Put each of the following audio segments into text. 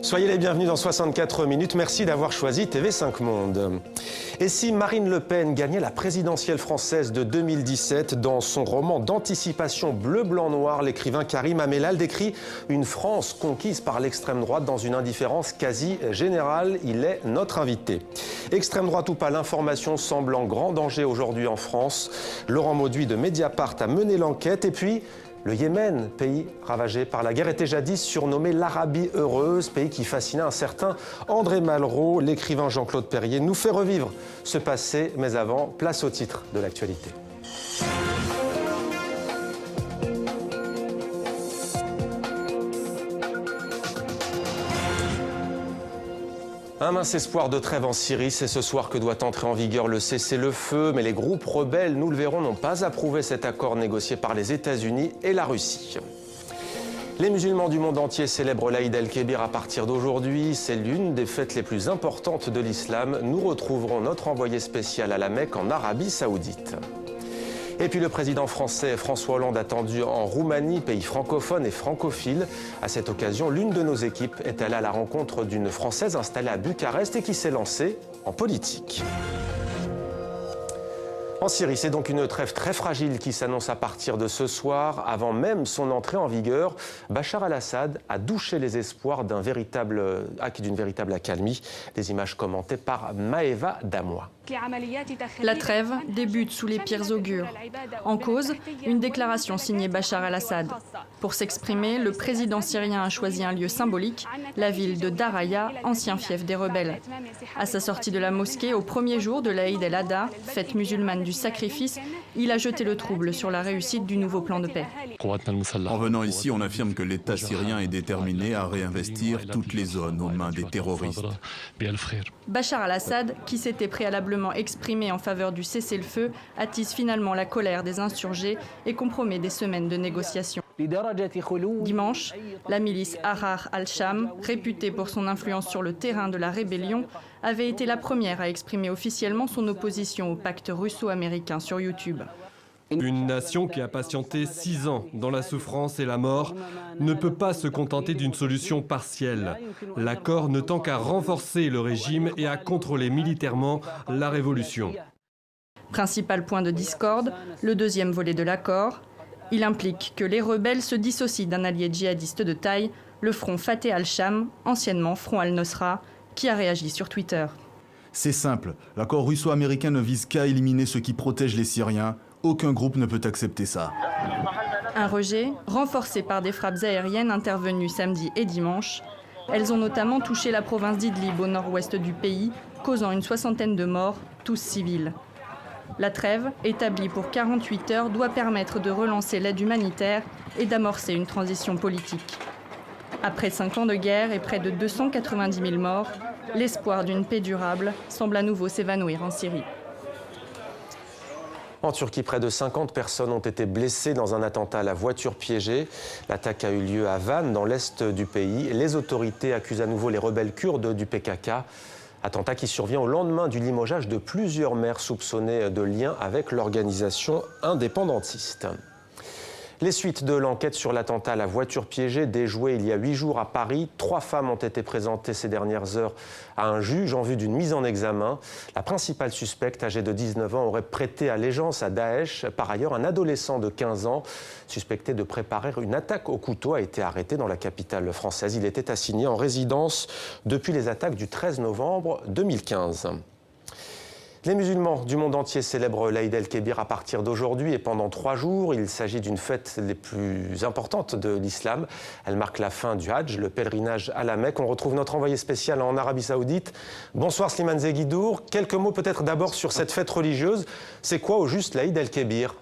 Soyez les bienvenus dans 64 minutes. Merci d'avoir choisi TV5 Monde. Et si Marine Le Pen gagnait la présidentielle française de 2017, dans son roman d'anticipation Bleu, Blanc, Noir, l'écrivain Karim Amellal décrit une France conquise par l'extrême droite dans une indifférence quasi générale. Il est notre invité. Extrême droite ou pas, l'information semble en grand danger aujourd'hui en France. Laurent Mauduit de Mediapart a mené l'enquête. Et puis, le Yémen, pays ravagé par la guerre, était jadis surnommé l'Arabie heureuse, pays qui fascinait un certain André Malraux. L'écrivain Jean-Claude Perrier nous fait revivre ce passé, mais avant, place au titre de l'actualité. Un mince espoir de trêve en Syrie, c'est ce soir que doit entrer en vigueur le cessez-le-feu. Mais les groupes rebelles, nous le verrons, n'ont pas approuvé cet accord négocié par les États-Unis et la Russie. Les musulmans du monde entier célèbrent l'Aïd el-Kébir à partir d'aujourd'hui. C'est l'une des fêtes les plus importantes de l'islam. Nous retrouverons notre envoyé spécial à la Mecque en Arabie Saoudite. Et puis le président français François Hollande attendu en Roumanie, pays francophone et francophile. À cette occasion, l'une de nos équipes est allée à la rencontre d'une Française installée à Bucarest et qui s'est lancée en politique. En Syrie, c'est donc une trêve très fragile qui s'annonce à partir de ce soir. Avant même son entrée en vigueur, Bachar al-Assad a douché les espoirs d'une véritable accalmie. Des images commentées par Maëva Damoua. La trêve débute sous les pires augures. En cause, une déclaration signée Bachar al-Assad. Pour s'exprimer, le président syrien a choisi un lieu symbolique, la ville de Daraya, ancien fief des rebelles. À sa sortie de la mosquée, au premier jour de l'Aïd el-Adha, fête musulmane du sacrifice, il a jeté le trouble sur la réussite du nouveau plan de paix. En venant ici, on affirme que l'État syrien est déterminé à réinvestir toutes les zones aux mains des terroristes. Bachar al-Assad, qui s'était préalablement exprimé en faveur du cessez-le-feu, attise finalement la colère des insurgés et compromet des semaines de négociations. Dimanche, la milice Ahrar al-Sham, réputée pour son influence sur le terrain de la rébellion, avait été la première à exprimer officiellement son opposition au pacte russo-américain sur YouTube. Une nation qui a patienté 6 ans dans la souffrance et la mort ne peut pas se contenter d'une solution partielle. L'accord ne tend qu'à renforcer le régime et à contrôler militairement la révolution. Principal point de discorde, le deuxième volet de l'accord. Il implique que les rebelles se dissocient d'un allié djihadiste de taille, le front Fateh al-Sham, anciennement Front al-Nosra, qui a réagi sur Twitter. C'est simple, l'accord russo-américain ne vise qu'à éliminer ceux qui protègent les Syriens. Aucun groupe ne peut accepter ça. Un rejet renforcé par des frappes aériennes intervenues samedi et dimanche. Elles ont notamment touché la province d'Idlib au nord-ouest du pays, causant une 60aine de morts, tous civils. La trêve, établie pour 48 heures, doit permettre de relancer l'aide humanitaire et d'amorcer une transition politique. Après 5 ans de guerre et près de 290 000 morts, l'espoir d'une paix durable semble à nouveau s'évanouir en Syrie. En Turquie, près de 50 personnes ont été blessées dans un attentat à la voiture piégée. L'attaque a eu lieu à Van, dans l'est du pays. Les autorités accusent à nouveau les rebelles kurdes du PKK. Attentat qui survient au lendemain du limogeage de plusieurs maires soupçonnés de liens avec l'organisation indépendantiste. Les suites de l'enquête sur l'attentat à la voiture piégée déjouée il y a 8 jours à Paris. 3 femmes ont été présentées ces dernières heures à un juge en vue d'une mise en examen. La principale suspecte, âgée de 19 ans, aurait prêté allégeance à Daesh. Par ailleurs, un adolescent de 15 ans, suspecté de préparer une attaque au couteau, a été arrêté dans la capitale française. Il était assigné en résidence depuis les attaques du 13 novembre 2015. Les musulmans du monde entier célèbrent l'Aïd el-Kébir à partir d'aujourd'hui et pendant 3 jours. Il s'agit d'une fête les plus importantes de l'islam. Elle marque la fin du Hajj, le pèlerinage à la Mecque. On retrouve notre envoyé spécial en Arabie Saoudite. Bonsoir Slimane Zeguidour. Quelques mots peut-être d'abord sur cette fête religieuse. C'est quoi au juste l'Aïd el-Kébir ?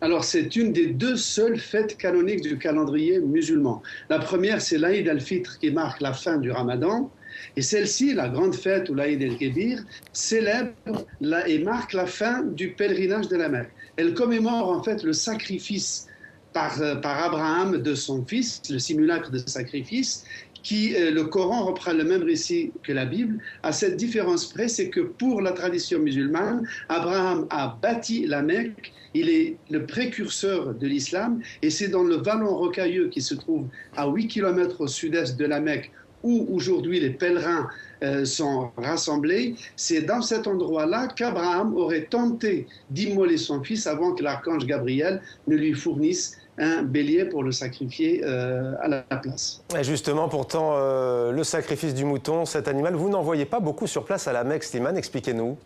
Alors, c'est une des 2 seules fêtes canoniques du calendrier musulman. La première, c'est l'Aïd al-Fitr qui marque la fin du Ramadan. Et celle-ci, la grande fête ou l'Aïd el-Kébir, célèbre et marque la fin du pèlerinage de la Mecque. Elle commémore en fait le sacrifice par Abraham de son fils, le simulacre de sacrifice, le Coran reprend le même récit que la Bible. À cette différence près, c'est que pour la tradition musulmane, Abraham a bâti la Mecque, il est le précurseur de l'islam, et c'est dans le vallon rocailleux qui se trouve à 8 km au sud-est de la Mecque, où aujourd'hui les pèlerins sont rassemblés, c'est dans cet endroit-là qu'Abraham aurait tenté d'immoler son fils avant que l'archange Gabriel ne lui fournisse un bélier pour le sacrifier à la place. Et justement, pourtant, le sacrifice du mouton, cet animal, vous n'en voyez pas beaucoup sur place à la Mecque, Slimane, expliquez-nous.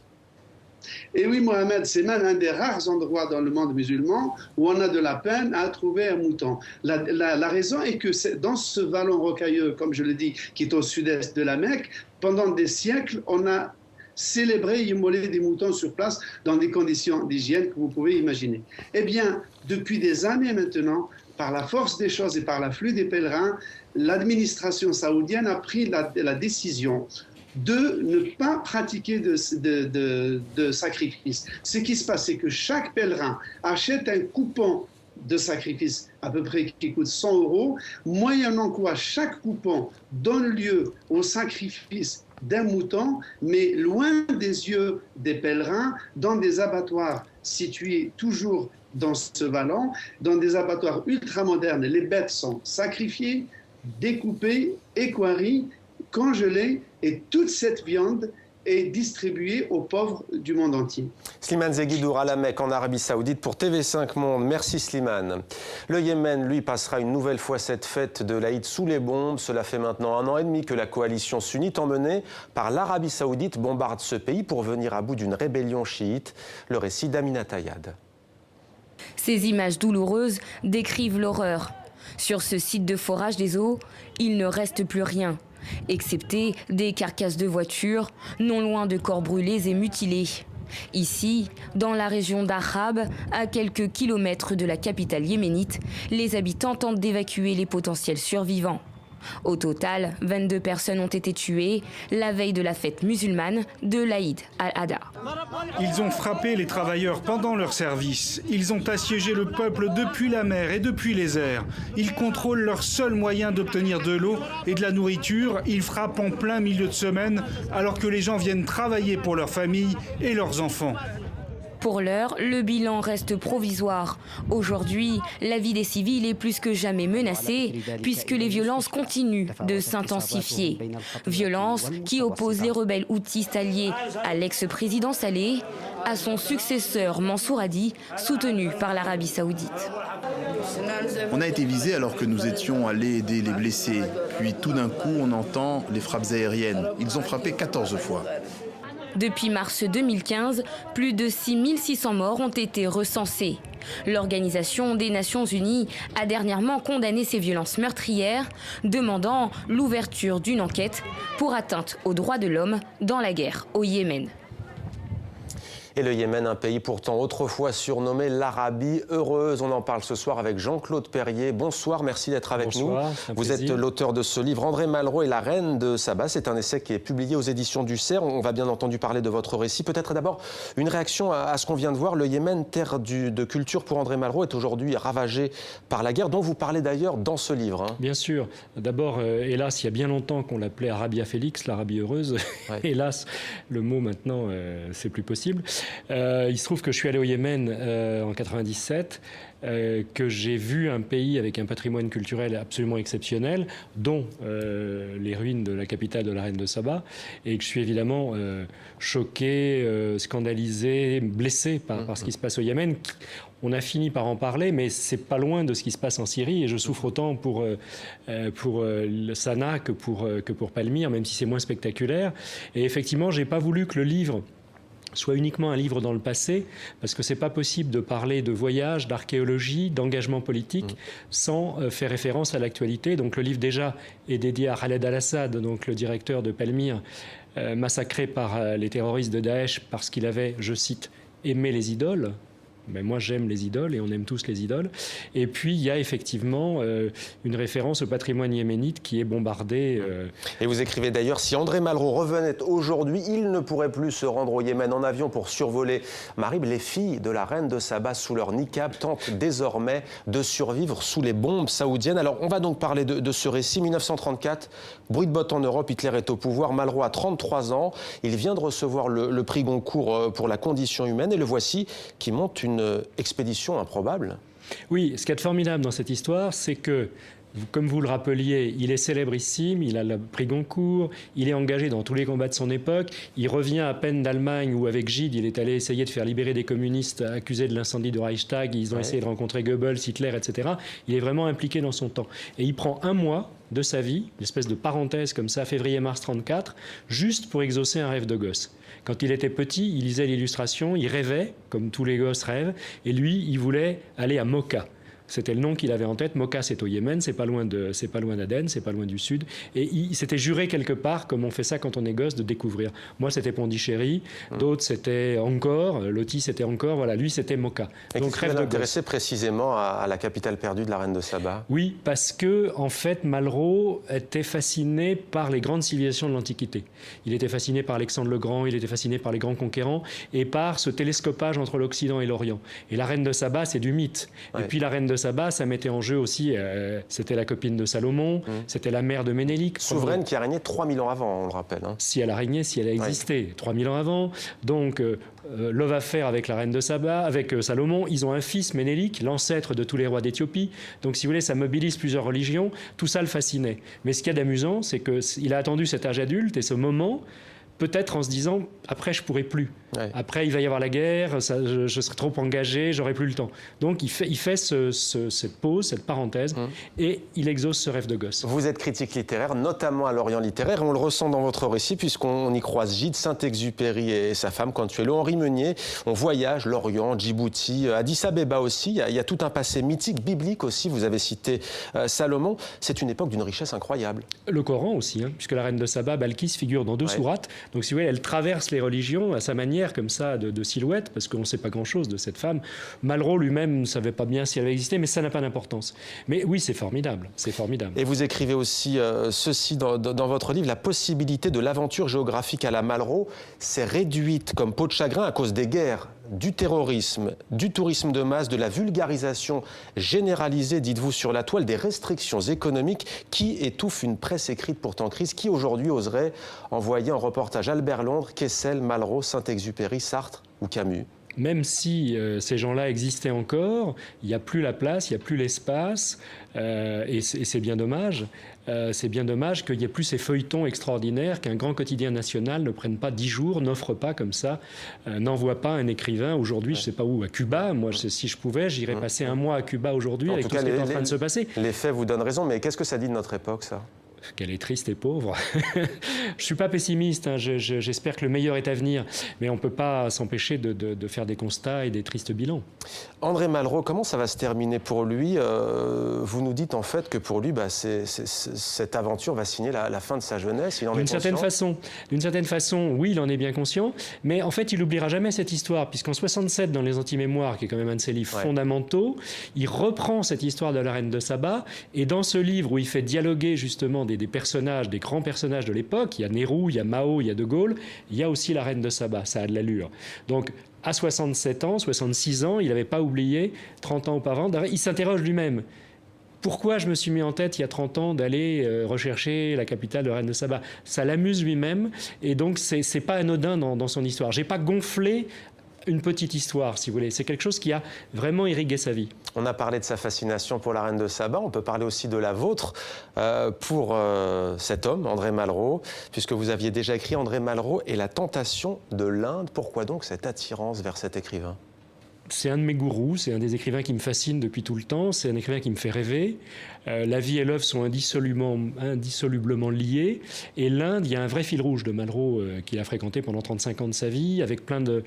Et oui, Mohamed, c'est même un des rares endroits dans le monde musulman où on a de la peine à trouver un mouton. La raison est que dans ce vallon rocailleux, comme je le dis, qui est au sud-est de la Mecque, pendant des siècles, on a célébré et immolé des moutons sur place dans des conditions d'hygiène que vous pouvez imaginer. Eh bien, depuis des années maintenant, par la force des choses et par l'afflux des pèlerins, l'administration saoudienne a pris la décision de ne pas pratiquer de sacrifice. Ce qui se passe, c'est que chaque pèlerin achète un coupon de sacrifice à peu près qui coûte 100 €, moyennant quoi chaque coupon donne lieu au sacrifice d'un mouton, mais loin des yeux des pèlerins, dans des abattoirs situés toujours dans ce vallon, dans des abattoirs ultramodernes. Les bêtes sont sacrifiées, découpées, équarries, congelées, et toute cette viande est distribuée aux pauvres du monde entier. Slimane Zeguidour à la Mecque en Arabie Saoudite pour TV5 Monde. Merci Slimane. Le Yémen, lui, passera une nouvelle fois cette fête de l'Aïd sous les bombes. Cela fait maintenant 1 an et demi que la coalition sunnite emmenée par l'Arabie Saoudite bombarde ce pays pour venir à bout d'une rébellion chiite. Le récit d'Amina Tayad. Ces images douloureuses décrivent l'horreur. Sur ce site de forage des eaux, il ne reste plus rien, excepté des carcasses de voitures, non loin de corps brûlés et mutilés. Ici, dans la région d'Arab, à quelques kilomètres de la capitale yéménite, les habitants tentent d'évacuer les potentiels survivants. Au total, 22 personnes ont été tuées la veille de la fête musulmane de l'Aïd al-Adha. Ils ont frappé les travailleurs pendant leur service. Ils ont assiégé le peuple depuis la mer et depuis les airs. Ils contrôlent leur seul moyen d'obtenir de l'eau et de la nourriture. Ils frappent en plein milieu de semaine alors que les gens viennent travailler pour leurs familles et leurs enfants. Pour l'heure, le bilan reste provisoire. Aujourd'hui, la vie des civils est plus que jamais menacée puisque les violences continuent de s'intensifier. Violences qui opposent les rebelles houthis alliés à l'ex-président Saleh à son successeur Mansour Hadi, soutenu par l'Arabie Saoudite. On a été visés alors que nous étions allés aider les blessés. Puis tout d'un coup, on entend les frappes aériennes. Ils ont frappé 14 fois. Depuis mars 2015, plus de 6600 morts ont été recensés. L'Organisation des Nations Unies a dernièrement condamné ces violences meurtrières, demandant l'ouverture d'une enquête pour atteinte aux droits de l'homme dans la guerre au Yémen. Et le Yémen, un pays pourtant autrefois surnommé l'Arabie heureuse. On en parle ce soir avec Jean-Claude Perrier. Bonsoir, merci d'être avec nous. Vous êtes l'auteur de ce livre, André Malraux et la reine de Saba. C'est un essai qui est publié aux éditions du Cerf. On va bien entendu parler de votre récit. Peut-être d'abord une réaction à ce qu'on vient de voir. Le Yémen, terre de culture pour André Malraux, est aujourd'hui ravagé par la guerre, dont vous parlez d'ailleurs dans ce livre. Bien sûr. D'abord, hélas, il y a bien longtemps qu'on l'appelait Arabia Félix, l'Arabie heureuse. Ouais. Hélas, le mot maintenant, c'est plus possible. Il se trouve que je suis allé au Yémen en 97, que j'ai vu un pays avec un patrimoine culturel absolument exceptionnel, dont les ruines de la capitale de la reine de Saba, et que je suis évidemment choqué, scandalisé, blessé par ce qui se passe au Yémen. On a fini par en parler, mais c'est pas loin de ce qui se passe en Syrie, et je souffre autant pour Sanaa que pour Palmyre, même si c'est moins spectaculaire. Et effectivement, j'ai pas voulu que le livre soit uniquement un livre dans le passé, parce que c'est pas possible de parler de voyage, d'archéologie, d'engagement politique sans faire référence à l'actualité. Donc le livre déjà est dédié à Khaled al-Assad, donc le directeur de Palmyre, massacré par les terroristes de Daesh parce qu'il avait, je cite, aimé les idoles. Ben, moi, j'aime les idoles et on aime tous les idoles. Et puis, il y a effectivement une référence au patrimoine yéménite qui est bombardé. Et vous écrivez d'ailleurs, si André Malraux revenait aujourd'hui, il ne pourrait plus se rendre au Yémen en avion pour survoler Marib. Les filles de la reine de Saba, sous leur niqab, tentent désormais de survivre sous les bombes saoudiennes. Alors, on va donc parler de ce récit. 1934, bruit de botte en Europe, Hitler est au pouvoir. Malraux a 33 ans. Il vient de recevoir le prix Goncourt pour la condition humaine. Et le voici qui monte une expédition improbable. Oui, ce qui est formidable dans cette histoire, c'est que, comme vous le rappeliez, il est célébrissime, il a le prix Goncourt, il est engagé dans tous les combats de son époque, il revient à peine d'Allemagne où avec Gide, il est allé essayer de faire libérer des communistes accusés de l'incendie du Reichstag, ils ont essayé de rencontrer Goebbels, Hitler, etc. Il est vraiment impliqué dans son temps. Et il prend un mois de sa vie, une espèce de parenthèse comme ça, février-mars 34, juste pour exaucer un rêve de gosse. Quand il était petit, il lisait l'illustration, il rêvait, comme tous les gosses rêvent, et lui, il voulait aller à Mocha. C'était le nom qu'il avait en tête. Mocha, c'est au Yémen, c'est pas loin d'Aden, c'est pas loin du sud. Et il s'était juré quelque part, comme on fait ça quand on est gosse, de découvrir. Moi, c'était Pondichéry, d'autres, c'était Angkor, Loti, c'était Angkor, voilà, lui, c'était Mocha. Et donc, rêve de intéressé précisément à la capitale perdue de la reine de Saba. Oui, parce que, en fait, Malraux était fasciné par les grandes civilisations de l'Antiquité. Il était fasciné par Alexandre le Grand, il était fasciné par les grands conquérants et par ce télescopage entre l'Occident et l'Orient. Et la reine de Saba, c'est du mythe. Ouais. Et puis la reine de Saba, ça mettait en jeu aussi, c'était la copine de Salomon, c'était la mère de Ménélique. Souveraine qui a régné 3000 ans avant, on le rappelle. Hein. Si elle a régné, si elle a existé, 3000 ans avant. Donc, love affaire avec la reine de Saba, avec Salomon. Ils ont un fils, Ménélique, l'ancêtre de tous les rois d'Éthiopie. Donc, si vous voulez, ça mobilise plusieurs religions. Tout ça le fascinait. Mais ce qu'il y a d'amusant, c'est qu'il a attendu cet âge adulte et ce moment, peut-être en se disant, après, je ne pourrai plus. Ouais. Après, il va y avoir la guerre, je serai trop engagé, j'aurai plus le temps. Donc, il fait cette pause, cette parenthèse, et il exauce ce rêve de gosse. Vous êtes critique littéraire, notamment à l'Orient littéraire, et on le ressent dans votre récit, puisqu'on y croise Gide, Saint-Exupéry et sa femme, Consuelo, Henri Meunier. On voyage l'Orient, Djibouti, Addis Abeba aussi. Il y a tout un passé mythique, biblique aussi. Vous avez cité Salomon. C'est une époque d'une richesse incroyable. Le Coran aussi, hein, puisque la reine de Saba, Balkis, figure dans 2 sourates. Donc, si vous voulez, elle traverse les religions à sa manière, comme ça, de silhouette, parce qu'on ne sait pas grand-chose de cette femme. Malraux lui-même ne savait pas bien si elle avait existé, mais ça n'a pas d'importance. Mais oui, c'est formidable, c'est formidable. Et vous écrivez aussi ceci dans votre livre, la possibilité de l'aventure géographique à la Malraux s'est réduite comme peau de chagrin à cause des guerres, du terrorisme, du tourisme de masse, de la vulgarisation généralisée, dites-vous, sur la toile, des restrictions économiques qui étouffent une presse écrite pourtant en crise. Qui aujourd'hui oserait envoyer un reportage Albert Londres, Kessel, Malraux, Saint-Exupéry, Sartre ou Camus? Même si ces gens-là existaient encore, il n'y a plus la place, il n'y a plus l'espace, et c'est bien dommage. C'est bien dommage qu'il n'y ait plus ces feuilletons extraordinaires, qu'un grand quotidien national ne prenne pas 10 jours, n'offre pas comme ça, n'envoie pas un écrivain aujourd'hui, je ne sais pas où, à Cuba. Moi, si je pouvais, j'irais passer un mois à Cuba aujourd'hui avec tout ce qui est en train de se passer. Les faits vous donnent raison, mais qu'est-ce que ça dit de notre époque, ça ? Qu'elle est triste et pauvre. Je ne suis pas pessimiste, hein. J'espère que le meilleur est à venir, mais on ne peut pas s'empêcher de faire des constats et des tristes bilans. André Malraux, comment ça va se terminer pour lui ? Vous nous dites en fait que pour lui, cette aventure va signer la fin de sa jeunesse. Il en est conscient ? D'une certaine façon, oui, il en est bien conscient, mais en fait, il n'oubliera jamais cette histoire, puisqu'en 67, dans Les Anti-Mémoires, qui est quand même un de ses livres fondamentaux, il reprend cette histoire de la reine de Saba, et dans ce livre où il fait dialoguer justement des personnages, des grands personnages de l'époque, il y a Nehru, il y a Mao, il y a De Gaulle, il y a aussi la reine de Saba, ça a de l'allure. Donc, à 67 ans, 66 ans, il n'avait pas oublié, 30 ans auparavant, il s'interroge lui-même. Pourquoi je me suis mis en tête, il y a 30 ans, d'aller rechercher la capitale de la reine de Saba ? Ça l'amuse lui-même, et donc c'est pas anodin dans son histoire. J'ai pas gonflé une petite histoire, si vous voulez. C'est quelque chose qui a vraiment irrigué sa vie. On a parlé de sa fascination pour la reine de Saba. On peut parler aussi de la vôtre pour cet homme, André Malraux, puisque vous aviez déjà écrit André Malraux et la tentation de l'Inde. Pourquoi donc cette attirance vers cet écrivain ? C'est un de mes gourous, c'est un des écrivains qui me fascine depuis tout le temps, c'est un écrivain qui me fait rêver. La vie et l'œuvre sont indissolublement liées. Et l'Inde, il y a un vrai fil rouge de Malraux qu'il a fréquenté pendant 35 ans de sa vie, avec plein de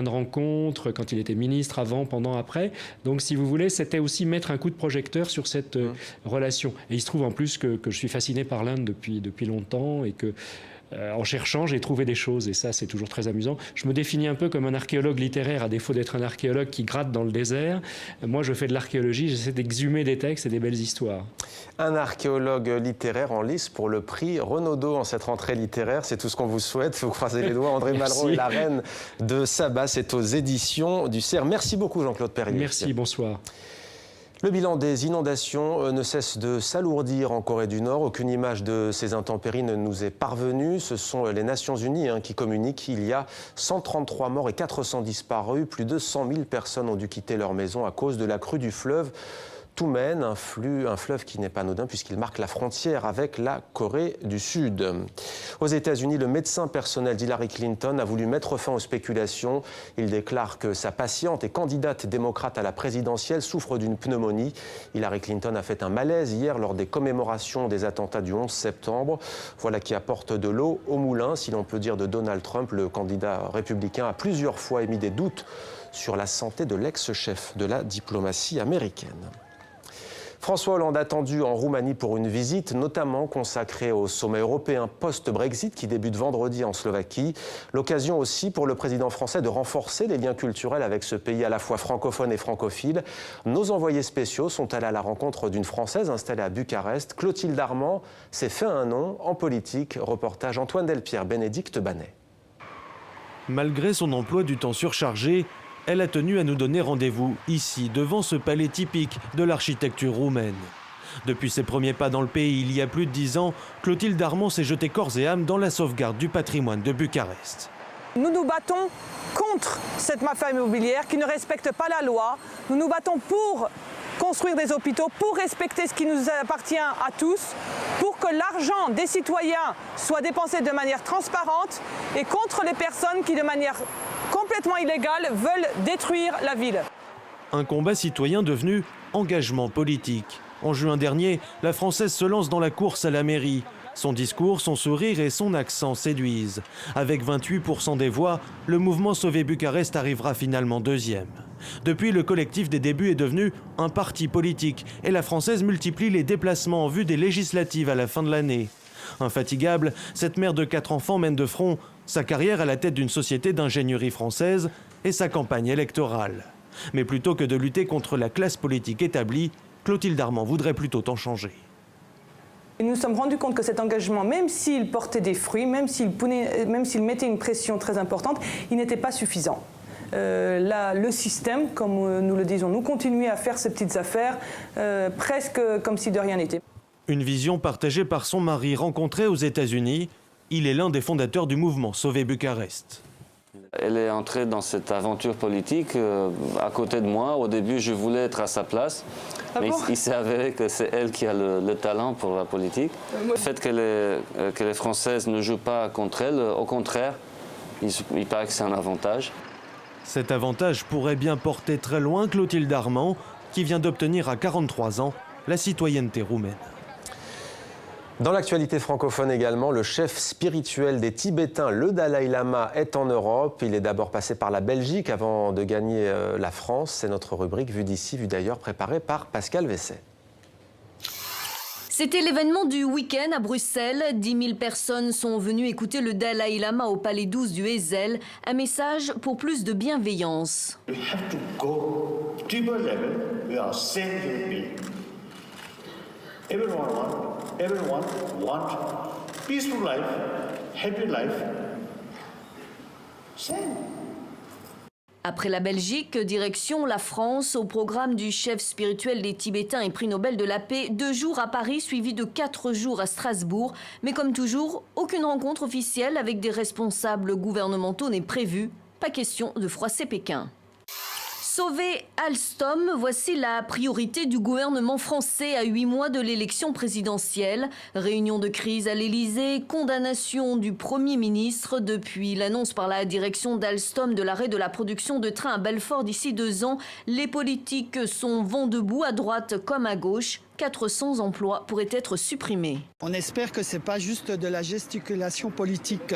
rencontres, quand il était ministre, avant, pendant, après. Donc, si vous voulez, c'était aussi mettre un coup de projecteur sur cette relation. Et il se trouve en plus que je suis fasciné par l'Inde depuis longtemps et que En cherchant, j'ai trouvé des choses et ça, c'est toujours très amusant. Je me définis un peu comme un archéologue littéraire, à défaut d'être un archéologue qui gratte dans le désert. Moi, je fais de l'archéologie, j'essaie d'exhumer des textes et des belles histoires. Un archéologue littéraire en lice pour le prix Renaudot en cette rentrée littéraire. C'est tout ce qu'on vous souhaite. Vous croisez les doigts. André Malraux et la reine de Saba. C'est aux éditions du Cerf. Merci beaucoup, Jean-Claude Perrier. Merci, bonsoir. Le bilan des inondations ne cesse de s'alourdir en Corée du Nord. Aucune image de ces intempéries ne nous est parvenue. Ce sont les Nations Unies qui communiquent. Il y a 133 morts et 400 disparus. Plus de 100 000 personnes ont dû quitter leur maison à cause de la crue du fleuve Tumen, un fleuve qui n'est pas anodin puisqu'il marque la frontière avec la Corée du Sud. Aux États-Unis, le médecin personnel d'Hillary Clinton a voulu mettre fin aux spéculations. Il déclare que sa patiente et candidate démocrate à la présidentielle souffre d'une pneumonie. Hillary Clinton a fait un malaise hier lors des commémorations des attentats du 11 septembre. Voilà qui apporte de l'eau au moulin, si l'on peut dire, de Donald Trump. Le candidat républicain a plusieurs fois émis des doutes sur la santé de l'ex-chef de la diplomatie américaine. François Hollande attendu en Roumanie pour une visite, notamment consacrée au sommet européen post-Brexit qui débute vendredi en Slovaquie. L'occasion aussi pour le président français de renforcer les liens culturels avec ce pays à la fois francophone et francophile. Nos envoyés spéciaux sont allés à la rencontre d'une Française installée à Bucarest. Clotilde Armand s'est fait un nom en politique. Reportage Antoine Delpierre, Bénédicte Banet. Malgré son emploi du temps surchargé, elle a tenu à nous donner rendez-vous ici, devant ce palais typique de l'architecture roumaine. Depuis ses premiers pas dans le pays, il y a plus de 10 ans, Clotilde Armand s'est jetée corps et âme dans la sauvegarde du patrimoine de Bucarest. Nous nous battons contre cette mafia immobilière qui ne respecte pas la loi. Nous nous battons pour construire des hôpitaux, pour respecter ce qui nous appartient à tous, pour que l'argent des citoyens soit dépensé de manière transparente et contre les personnes qui, de manière complètement illégale, veulent détruire la ville. Un combat citoyen devenu engagement politique. En juin dernier, la Française se lance dans la course à la mairie. Son discours, son sourire et son accent séduisent. Avec 28% des voix, le mouvement Sauver Bucarest arrivera finalement deuxième. Depuis, le collectif des débuts est devenu un parti politique et la Française multiplie les déplacements en vue des législatives à la fin de l'année. Infatigable, cette mère de 4 enfants mène de front sa carrière à la tête d'une société d'ingénierie française et sa campagne électorale. Mais plutôt que de lutter contre la classe politique établie, Clotilde Armand voudrait plutôt en changer. Et nous nous sommes rendus compte que cet engagement, même s'il portait des fruits, même s'il mettait une pression très importante, il n'était pas suffisant. Le système, comme nous le disons, nous continuait à faire ces petites affaires presque comme si de rien n'était. Une vision partagée par son mari rencontré aux États-Unis. Il est l'un des fondateurs du mouvement Sauver Bucarest. Elle est entrée dans cette aventure politique à côté de moi. Au début, je voulais être à sa place. Mais il s'est avéré que c'est elle qui a le talent pour la politique. Le fait que les Françaises ne jouent pas contre elle, au contraire, il paraît que c'est un avantage. Cet avantage pourrait bien porter très loin Clotilde Armand, qui vient d'obtenir à 43 ans la citoyenneté roumaine. Dans l'actualité francophone également, le chef spirituel des Tibétains, le Dalai Lama, est en Europe. Il est d'abord passé par la Belgique avant de gagner la France. C'est notre rubrique Vue d'ici, vue d'ailleurs, préparée par Pascal Vesset. C'était l'événement du week-end à Bruxelles. 10 000 personnes sont venues écouter le Dalai Lama au Palais 12 du Heysel. Un message pour plus de bienveillance. Everyone want peaceful life, happy life. Same. Après la Belgique, direction la France, au programme du chef spirituel des Tibétains et prix Nobel de la paix, 2 jours à Paris suivis de 4 jours à Strasbourg. Mais comme toujours, aucune rencontre officielle avec des responsables gouvernementaux n'est prévue. Pas question de froisser Pékin. Sauver Alstom, voici la priorité du gouvernement français à 8 mois de l'élection présidentielle. Réunion de crise à l'Élysée, condamnation du Premier ministre. Depuis l'annonce par la direction d'Alstom de l'arrêt de la production de trains à Belfort d'ici 2 ans, les politiques sont vent debout à droite comme à gauche. 400 emplois pourraient être supprimés. On espère que ce n'est pas juste de la gesticulation politique,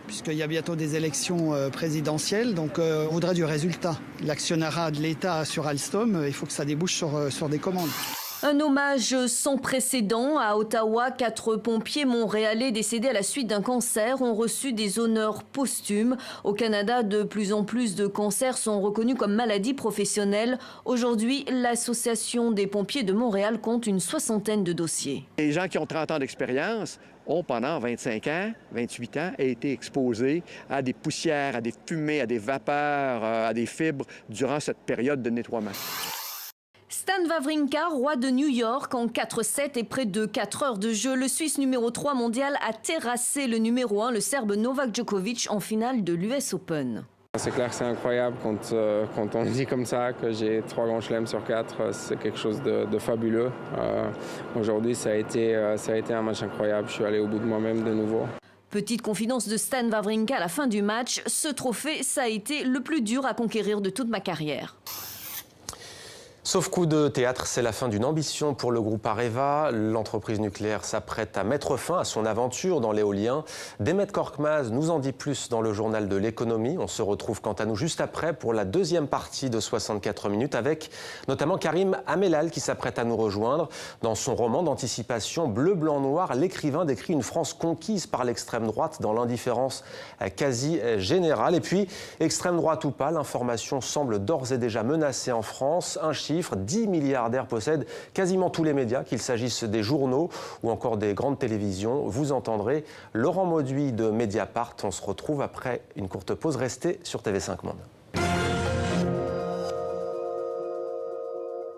puisqu'il y a bientôt des élections présidentielles, donc on voudrait du résultat. L'actionnariat de l'État sur Alstom, il faut que ça débouche sur des commandes. Un hommage sans précédent. À Ottawa, 4 pompiers montréalais décédés à la suite d'un cancer ont reçu des honneurs posthumes. Au Canada, de plus en plus de cancers sont reconnus comme maladies professionnelles. Aujourd'hui, l'Association des pompiers de Montréal compte une 60aine de dossiers. Les gens qui ont 30 ans d'expérience ont pendant 25 ans, 28 ans, été exposés à des poussières, à des fumées, à des vapeurs, à des fibres durant cette période de nettoiement. Stan Wawrinka, roi de New York, en 4-7 et près de 4 heures de jeu, le Suisse numéro 3 mondial a terrassé le numéro 1, le Serbe Novak Djokovic, en finale de l'US Open. C'est clair que c'est incroyable quand on dit comme ça que j'ai 3 grands chelems sur 4, c'est quelque chose de fabuleux. Aujourd'hui, ça a été un match incroyable, je suis allé au bout de moi-même de nouveau. Petite confidence de Stan Wawrinka à la fin du match, ce trophée, ça a été le plus dur à conquérir de toute ma carrière. Sauf coup de théâtre, c'est la fin d'une ambition pour le groupe Areva. L'entreprise nucléaire s'apprête à mettre fin à son aventure dans l'éolien. Demet Korkmaz nous en dit plus dans le journal de l'économie. On se retrouve quant à nous juste après pour la deuxième partie de 64 minutes avec notamment Karim Amelal qui s'apprête à nous rejoindre. Dans son roman d'anticipation Bleu, Blanc, Noir, l'écrivain décrit une France conquise par l'extrême droite dans l'indifférence quasi générale. Et puis, extrême droite ou pas, l'information semble d'ores et déjà menacée en France. Un chiffre, 10 milliardaires possèdent quasiment tous les médias, qu'il s'agisse des journaux ou encore des grandes télévisions. Vous entendrez Laurent Mauduit de Mediapart. On se retrouve après une courte pause. Restez sur TV5 Monde.